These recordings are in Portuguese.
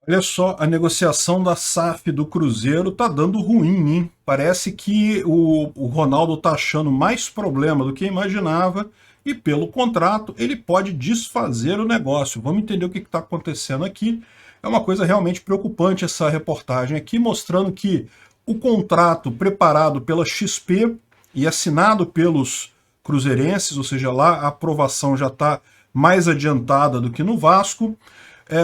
Olha só, a negociação da SAF do Cruzeiro tá dando ruim, hein? Parece que o Ronaldo tá achando mais problema do que imaginava e, pelo contrato, ele pode desfazer o negócio. Vamos entender o que está acontecendo aqui. É uma coisa realmente preocupante essa reportagem aqui, mostrando que o contrato preparado pela XP e assinado pelos cruzeirenses, ou seja, lá a aprovação já está mais adiantada do que no Vasco,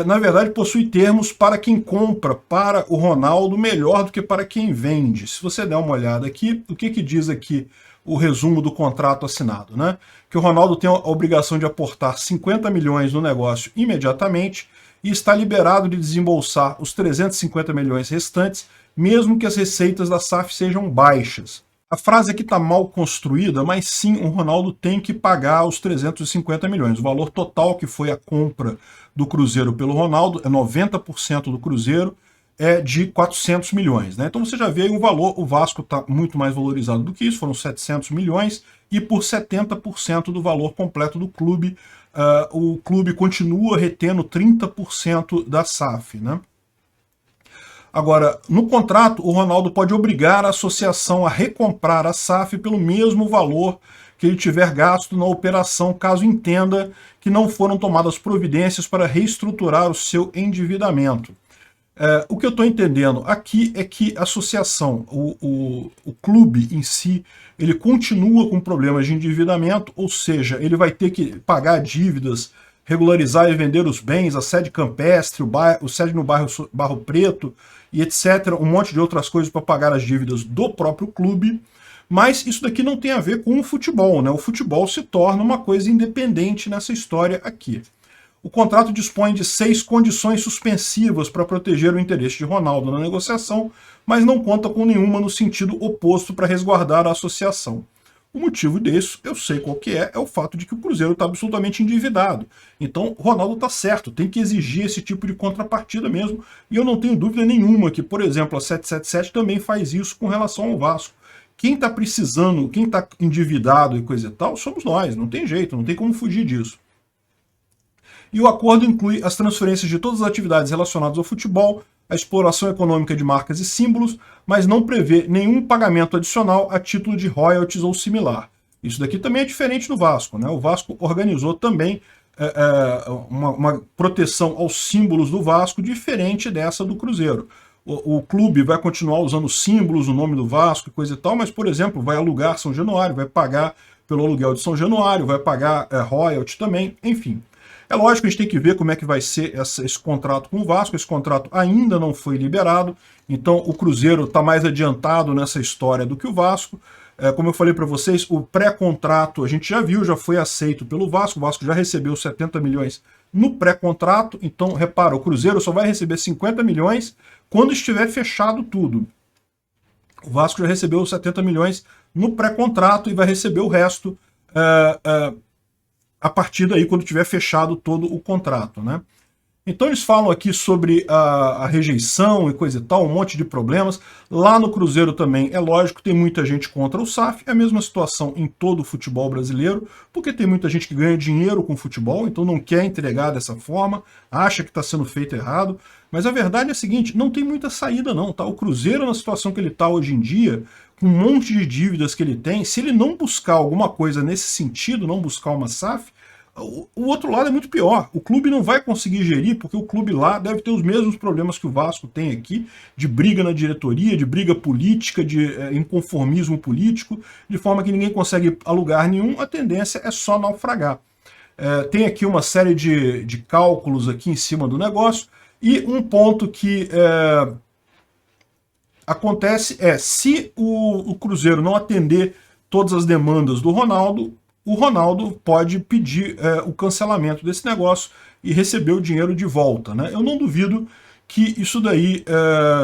na verdade, possui termos para quem compra para o Ronaldo melhor do que para quem vende. Se você der uma olhada aqui, o que diz aqui o resumo do contrato assinado, né? Que o Ronaldo tem a obrigação de aportar 50 milhões no negócio imediatamente e está liberado de desembolsar os 350 milhões restantes, mesmo que as receitas da SAF sejam baixas. A frase aqui está mal construída, mas sim, o Ronaldo tem que pagar os 350 milhões. O valor total que foi a compra do Cruzeiro pelo Ronaldo, é 90% do Cruzeiro, é de 400 milhões. Né? Então você já vê aí o valor, o Vasco está muito mais valorizado do que isso, foram 700 milhões, e por 70% do valor completo do clube, o clube continua retendo 30% da SAF. Né? Agora, no contrato, o Ronaldo pode obrigar a associação a recomprar a SAF pelo mesmo valor que ele tiver gasto na operação, caso entenda que não foram tomadas providências para reestruturar o seu endividamento. O que eu estou entendendo aqui é que a associação, o clube em si, ele continua com problemas de endividamento, ou seja, ele vai ter que pagar dívidas, regularizar e vender os bens, a sede campestre, o sede no bairro Barro Preto e etc., um monte de outras coisas para pagar as dívidas do próprio clube, mas isso daqui não tem a ver com o futebol, né? O futebol se torna uma coisa independente nessa história aqui. O contrato dispõe de 6 condições suspensivas para proteger o interesse de Ronaldo na negociação, mas não conta com nenhuma no sentido oposto para resguardar a associação. O motivo disso, eu sei qual que é o fato de que o Cruzeiro está absolutamente endividado. Então, Ronaldo está certo, tem que exigir esse tipo de contrapartida mesmo, e eu não tenho dúvida nenhuma que, por exemplo, a 777 também faz isso com relação ao Vasco. Quem está precisando, quem está endividado e coisa e tal, somos nós, não tem jeito, não tem como fugir disso. E o acordo inclui as transferências de todas as atividades relacionadas ao futebol, a exploração econômica de marcas e símbolos, mas não prevê nenhum pagamento adicional a título de royalties ou similar. Isso daqui também é diferente do Vasco, né? O Vasco organizou também uma proteção aos símbolos do Vasco diferente dessa do Cruzeiro. O clube vai continuar usando símbolos, o nome do Vasco e coisa e tal, mas, por exemplo, vai alugar São Januário, vai pagar pelo aluguel de São Januário, vai pagar royalties também, enfim. É lógico que a gente tem que ver como é que vai ser esse contrato com o Vasco. Esse contrato ainda não foi liberado, então o Cruzeiro está mais adiantado nessa história do que o Vasco. Como eu falei para vocês, o pré-contrato a gente já viu, já foi aceito pelo Vasco. O Vasco já recebeu 70 milhões no pré-contrato. Então, repara, o Cruzeiro só vai receber 50 milhões quando estiver fechado tudo. O Vasco já recebeu 70 milhões no pré-contrato e vai receber o resto a partir daí, quando tiver fechado todo o contrato, né? Então eles falam aqui sobre a rejeição e coisa e tal, um monte de problemas. Lá no Cruzeiro também, é lógico, tem muita gente contra o SAF, é a mesma situação em todo o futebol brasileiro, porque tem muita gente que ganha dinheiro com futebol, então não quer entregar dessa forma, acha que está sendo feito errado, mas a verdade é a seguinte, não tem muita saída não, tá? O Cruzeiro, na situação que ele está hoje em dia, com um monte de dívidas que ele tem, se ele não buscar alguma coisa nesse sentido, não buscar uma SAF, o outro lado é muito pior. O clube não vai conseguir gerir, porque o clube lá deve ter os mesmos problemas que o Vasco tem aqui, de briga na diretoria, de briga política, de inconformismo político, de forma que ninguém consegue alugar nenhum, a tendência é só naufragar. Tem aqui uma série de cálculos aqui em cima do negócio, e um ponto que acontece se o Cruzeiro não atender todas as demandas do Ronaldo, o Ronaldo pode pedir o cancelamento desse negócio e receber o dinheiro de volta, né? Eu não duvido que isso daí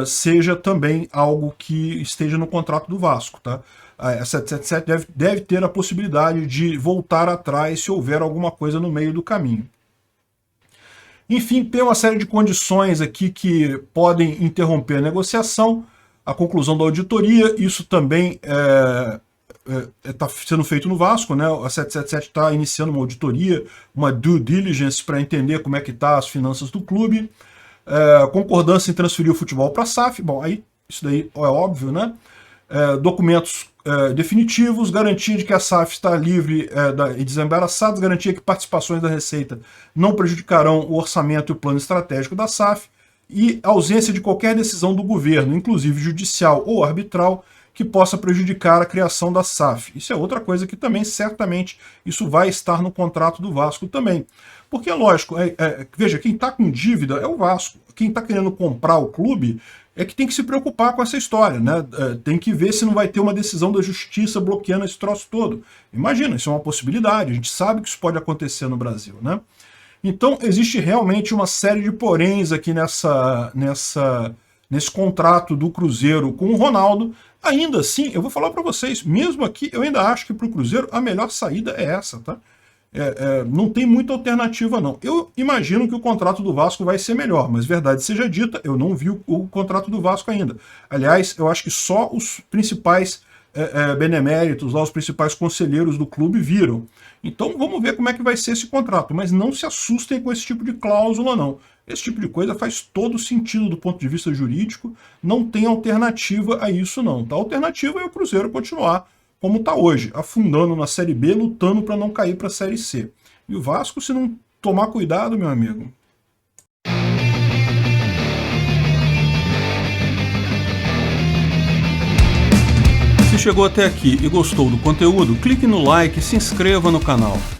seja também algo que esteja no contrato do Vasco, tá? A 777 deve ter a possibilidade de voltar atrás se houver alguma coisa no meio do caminho. Enfim, tem uma série de condições aqui que podem interromper a negociação, a conclusão da auditoria, isso também está sendo feito no Vasco, né? A 777 está iniciando uma auditoria, uma due diligence para entender como é que está as finanças do clube. concordância em transferir o futebol para a SAF, bom, aí isso daí é óbvio, né? Documentos definitivos, garantia de que a SAF está livre e desembaraçada, garantia que participações da Receita não prejudicarão o orçamento e o plano estratégico da SAF, e ausência de qualquer decisão do governo, inclusive judicial ou arbitral, que possa prejudicar a criação da SAF. Isso é outra coisa que também, certamente, isso vai estar no contrato do Vasco também. Porque é lógico, veja, quem está com dívida é o Vasco. Quem está querendo comprar o clube é que tem que se preocupar com essa história, né? Tem que ver se não vai ter uma decisão da justiça bloqueando esse troço todo. Imagina, isso é uma possibilidade, a gente sabe que isso pode acontecer no Brasil, né? Então, existe realmente uma série de poréns aqui nesse contrato do Cruzeiro com o Ronaldo. Ainda assim, eu vou falar para vocês, mesmo aqui, eu ainda acho que para o Cruzeiro a melhor saída é essa, tá? Não tem muita alternativa, não. Eu imagino que o contrato do Vasco vai ser melhor, mas verdade seja dita, eu não vi o contrato do Vasco ainda. Aliás, eu acho que só os principais beneméritos, lá, os principais conselheiros do clube viram. Então vamos ver como é que vai ser esse contrato, mas não se assustem com esse tipo de cláusula, não. Esse tipo de coisa faz todo sentido do ponto de vista jurídico, não tem alternativa a isso, não. A alternativa é o Cruzeiro continuar como está hoje, afundando na Série B, lutando para não cair para a Série C. E o Vasco, se não tomar cuidado, meu amigo... Se chegou até aqui e gostou do conteúdo, clique no like e se inscreva no canal.